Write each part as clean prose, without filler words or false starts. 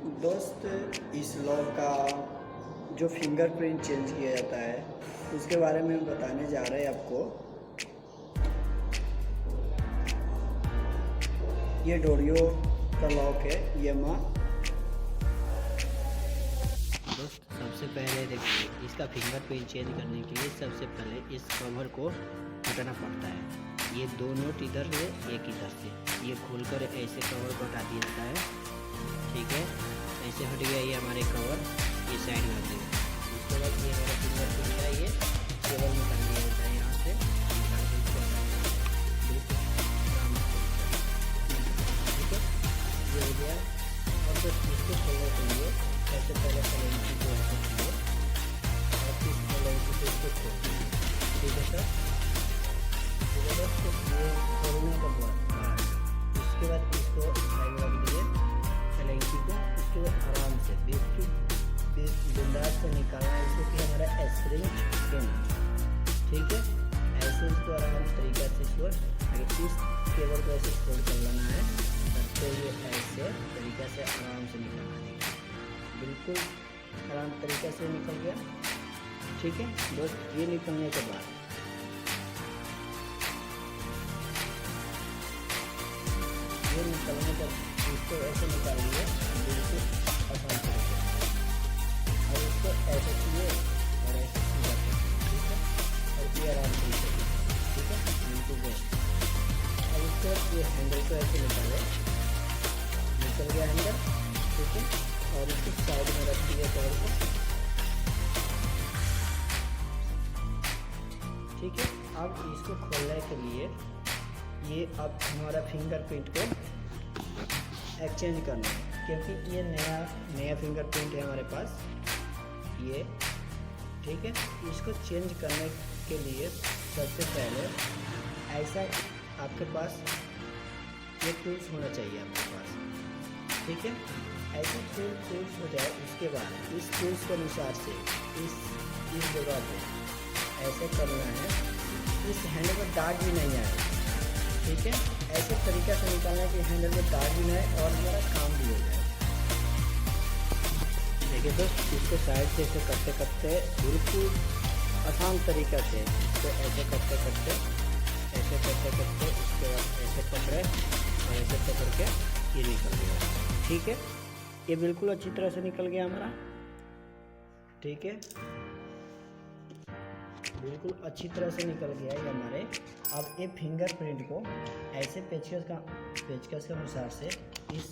दोस्त, इस लॉक का जो फिंगरप्रिंट चेंज किया जाता है उसके बारे में हम बताने जा रहे हैं आपको। ये डोरियो का लॉक है यामा। दोस्त सबसे पहले देखिए, इसका फिंगरप्रिंट चेंज करने के लिए सबसे पहले इस कवर को हटाना पड़ता है। ये दो नोट इधर से एक इधर से, ये खोलकर ऐसे कवर को हटा दिया जाता है। ठीक है, ऐसे हट गया ये हमारे कवर, ये साइड में हट गया। उसके बाद ये हमारा फिंगरप्रिंट है, ये केबल निकाल दिया जाता है यहाँ से, निकाल के इसको ठीक है, ये हो गया। और तो इसको खोलने के लिए सबसे पहले कलेंसी को ऐसे किए और इस कलेंसी को इसको खोल दिए। ठीक है सर, ये खोलने के बाद उसके बाद इसको साइड रख दिए कलेंसी को। उसके बाद आराम से बिंदास से निकालना है इसको कि हमारा एस्प्रिंग पिन। ठीक है, ऐसे इसको आराम तरीका से इसको इस केबल को ऐसे फोल्ड कर लेना है, तो ये ऐसे तरीका से आराम से निकलना है, बिल्कुल आराम तरीके से निकल गया। ठीक है दोस्त, ये निकलने के बाद इसको ऐसे निकाल लिए, बिल्कुल आसान तरीके से। अब इसको ऐसे किए और ऐसे सीधा कर, ठीक है, और ये आराम तरीके से, ठीक है, बिल्कुल बेस्ट। अब इसके बाद ये हैंडल को ऐसे निकाले, निकल गया हैंडल। ठीक है, और इसको साइड में रख दिया कवर को। ठीक है, अब इसको खोलने के लिए ये अब हमारा फिंगरप्रिंट को एक्सचेंज करना है, क्योंकि ये नया फिंगरप्रिंट है हमारे पास ये। ठीक है, इसको चेंज करने के लिए सबसे पहले ऐसा आपके पास ये टूल्स होना चाहिए आपके पास। ठीक है, ऐसे टूल्स हो जाए, उसके बाद इस टूल्स के अनुसार से इस जगह पे ऐसे करना है, इस हैंडल में दाग भी नहीं आए। ठीक है, ऐसे तरीक़ा से निकालना है कि हैंडल में दाग भी नहीं आए और हमारा काम भी हो जाए। देखिए दोस्त, इसको साइड से ऐसे करते करते बिल्कुल आसान तरीक़ा से इसको ऐसे करते करते उसके बाद ऐसे पकड़े और ऐसे पकड़ के ये निकल गया। ठीक है, ये बिल्कुल अच्छी तरह से निकल गया हमारा। ठीक है, बिल्कुल अच्छी तरह से निकल गया ये हमारे। अब ये फिंगरप्रिंट को ऐसे पेचकस के अनुसार से इस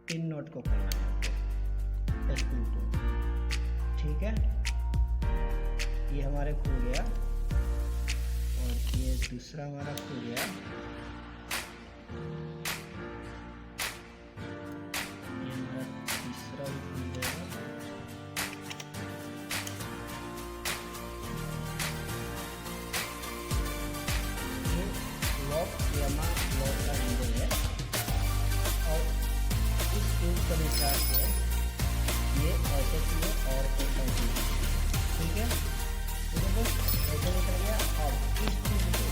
पिन नोट को खोलना है, स्क्रू को। ठीक है, ये हमारे खुल गया और ये दूसरा हमारा खुल गया। यामा लॉक का हैंडल है और इस टूल के अनुसार से ये ऐसे किए और ऐसे किए। ठीक है, ऐसे निकल गया। और इस चीज़ को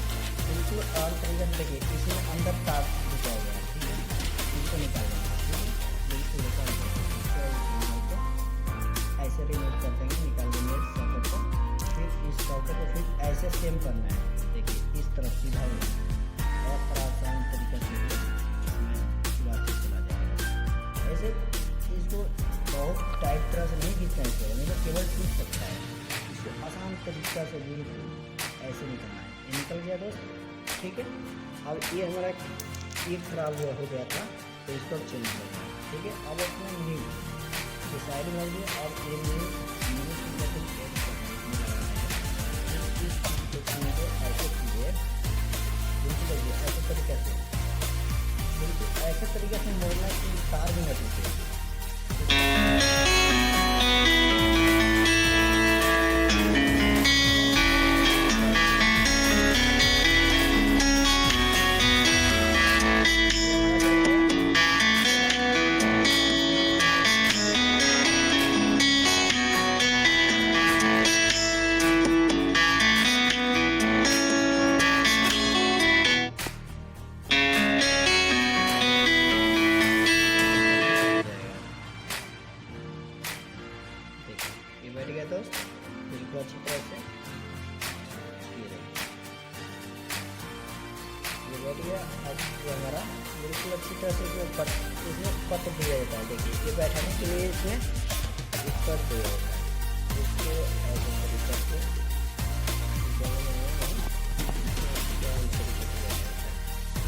बिल्कुल और तरीके से देखिए, इसमें अंदर तार घुसाया गया। ठीक है, इसको निकालना है। ठीक है, बिल्कुल ऐसे रिमूव कर देंगे, निकाल देंगे सॉकेट को। फिर इस सॉकेट को फिर ऐसे सेम करना है। देखिए इस तरफ सीधा और आसान तरीके से इसमें वापस चला जाएगा। ऐसे इसको बहुत टाइट तरह से नहीं खींचना चाहिए, नहीं तो केवल टूट सकता है। इसको आसान तरीक़ा से बिल्कुल ऐसे निकलना है। ये निकल गया दोस्त। ठीक है, अब ये हमारा ये खराब हो गया था, तो इसको चेंज करना है। ठीक है, अब अपना न्यू साइड में लगे, अब ये न्यू ऐसे तरीके से मोड़ना कि तार भी न टूटे। दोस्त, बिल्कुल अच्छी तरह से। ये देखिए ये बैठ गया। अब ये हमारा बिल्कुल अच्छी तरह से इसमें कट दिया जाता है। देखिए ये बैठाने के लिए इसमें कट दिया जाता है। इसको ऐसे तरीके से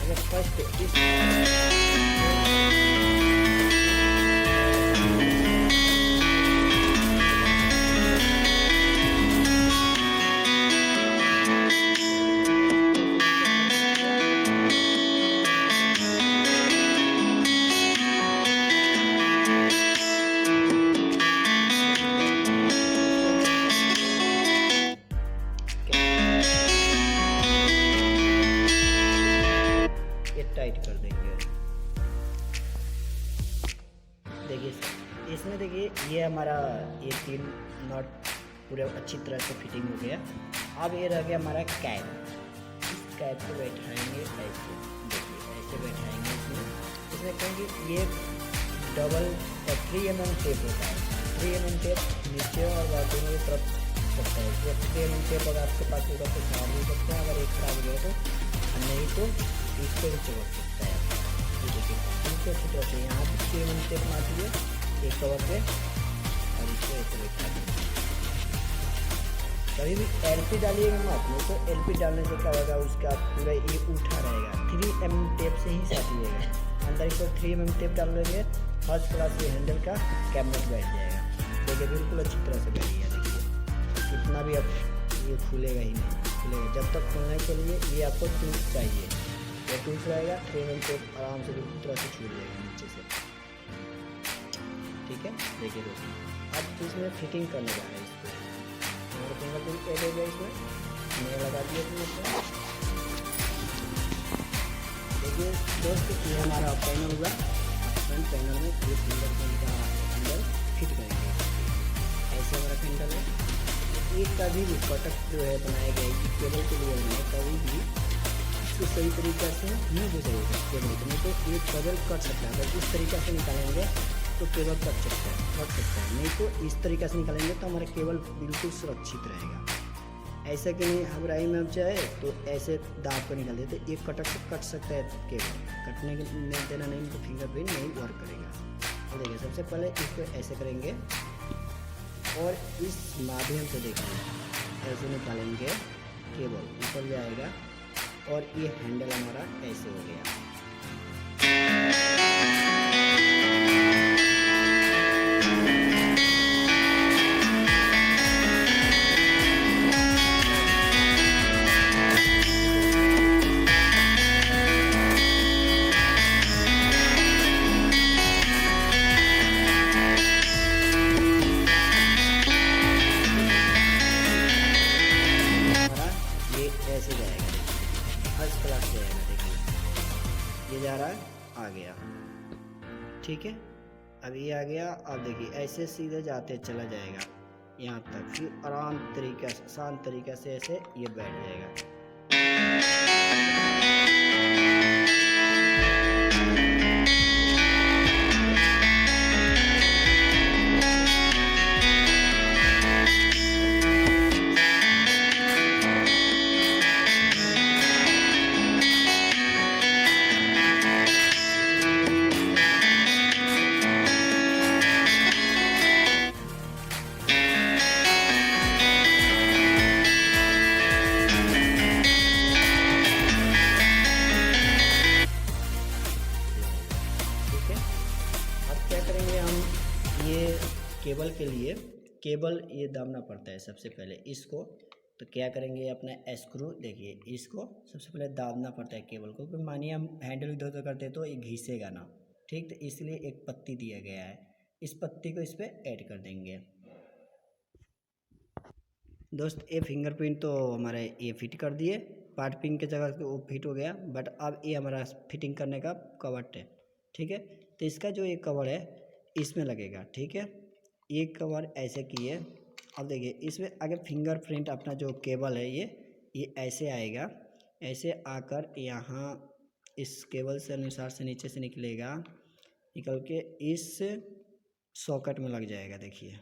अगर फर्स्ट इस टाइट कर देंगे। देखिए इसमें देखिए ये हमारा ये 3 नट पूरे अच्छी तरह से फिटिंग हो गया। अब ये रह गया हमारा कैप। इस कैप को बैठाएंगे ऐसे, देखिए ऐसे बैठाएंगे। इसमें कहेंगे ये डबल 3 mm टेप होता है। 3 mm टेप नीचे और दोनों की तरफ सकता है। जो 3 mm टेप अगर आपके पास होगा तो खराब हो सकता है, अगर एक खराब हो गया तो नहीं तो इस पर भी चिपक सकता है। ये देखिए बिल्कुल अच्छी तरह से यहाँ पर 3 mm टेप मार दिए एक कवर पे और इसको ऐसे बैठा दीजिए। कभी भी LP डालिएगा मत, नहीं तो LP डालने से क्या होगा उसका पूरा ये उठा रहेगा। 3 mm टेप से ही साटिएगा। अंदर इसको 3 mm टेप डाल लेंगे, फर्स्ट क्लास ये हैंडल का कैबिनेट बैठ जाएगा। देखिए बिल्कुल अच्छी तरह से बैठ गया। देखिए कितना भी अब ये खुलेगा ही नहीं, खुलेगा। जब तक खोलने के लिए ये आपको टूल्स चाहिए, ये टूल्स रहेगा 3 mm टेप आराम से बिल्कुल तरह से छूट जाएगा नीचे से। ठीक है, देखिए दोस्तों अब इसमें फिटिंग करने जा रहे हैं। इसको हमारे फिंगरप्रिंट ऐड हो गया, इसमें मैंने लगा दिया इसमें। देखिए दोस्त ये हमारा पैनल हुआ। फ्रंट पैनल में ये फिंगरप्रिंट का हैंडल फिट करेंगे। ऐसे हमारा हैंडल है। ये कभी भी कटक जो है बनाए गए कि केबल के लिए बनाए, कभी भी इसको सही तरीक़े से नहीं गुजरेगा केबल को, नहीं तो ये केबल कट सकता है। अगर इस तरीक़े से निकालेंगे तो केबल कट सकता है, नहीं तो इस तरीक़े से निकालेंगे तो हमारा केबल बिल्कुल सुरक्षित रहेगा। ऐसा कि नहीं घबराई में हम चाहे तो ऐसे दाब कर निकाल देते, एक कटक से कट सकता है केबल, कटने के नहीं देना नहीं तो फिंगरप्रिंट नहीं वर्क करेगा। तो देखिए सबसे पहले इसको ऐसे करेंगे और इस माध्यम से देखिए ऐसे निकालेंगे, केबल निकल जाएगा और ये हैंडल हमारा ऐसे हो गया। ऐसे जाएगा, फर्स्ट क्लास जाएगा। देखिए ये जा रहा है, आ गया। ठीक है, अब ये आ गया। अब देखिए ऐसे सीधे जाते चला जाएगा यहाँ तक, फिर आराम तरीके से शांत तरीके से ऐसे ये बैठ जाएगा। केबल के लिए केबल ये दाबना पड़ता है सबसे पहले इसको। तो क्या करेंगे, अपना स्क्रू देखिए इसको सबसे पहले दाबना पड़ता है केबल को, क्योंकि मानिए हम हैंडल इधर उधर करते तो ये घिसेगा ना। ठीक, तो इसलिए एक पत्ती दिया गया है, इस पत्ती को इस पर ऐड कर देंगे। दोस्त ये फिंगरप्रिंट तो हमारे ये फिट कर दिए, पार्ट पिन के जगह पे वो फिट हो गया। बट अब ये हमारा फिटिंग करने का कवर है। ठीक है, तो इसका जो एक कवर है इसमें लगेगा। ठीक है, ये कवर ऐसे किए। अब देखिए इसमें आगे फिंगरप्रिंट अपना जो केबल है ये ऐसे आएगा, ऐसे आकर यहाँ इस केबल से अनुसार से नीचे से निकलेगा, निकल के इस सॉकेट में लग जाएगा। देखिए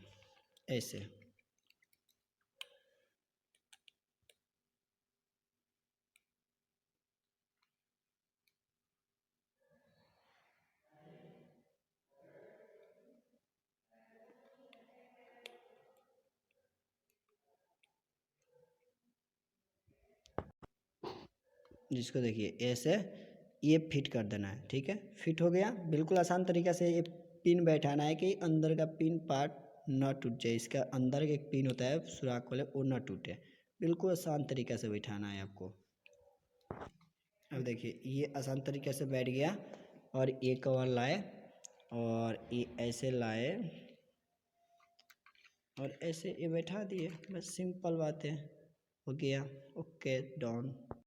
ऐसे जिसको देखिए ऐसे ये फिट कर देना है। ठीक है, फिट हो गया। बिल्कुल आसान तरीक़े से ये पिन बैठाना है कि अंदर का पिन पार्ट ना टूट जाए। इसका अंदर एक पिन होता है सुराख वाले, वो ना टूटे। बिल्कुल आसान तरीक़े से बैठाना है आपको। अब देखिए ये आसान तरीक़े से बैठ गया। और ये कवर लाए और ये ऐसे लाए और ऐसे ये बैठा दिए। बस सिंपल बात है, हो गया। Okay done.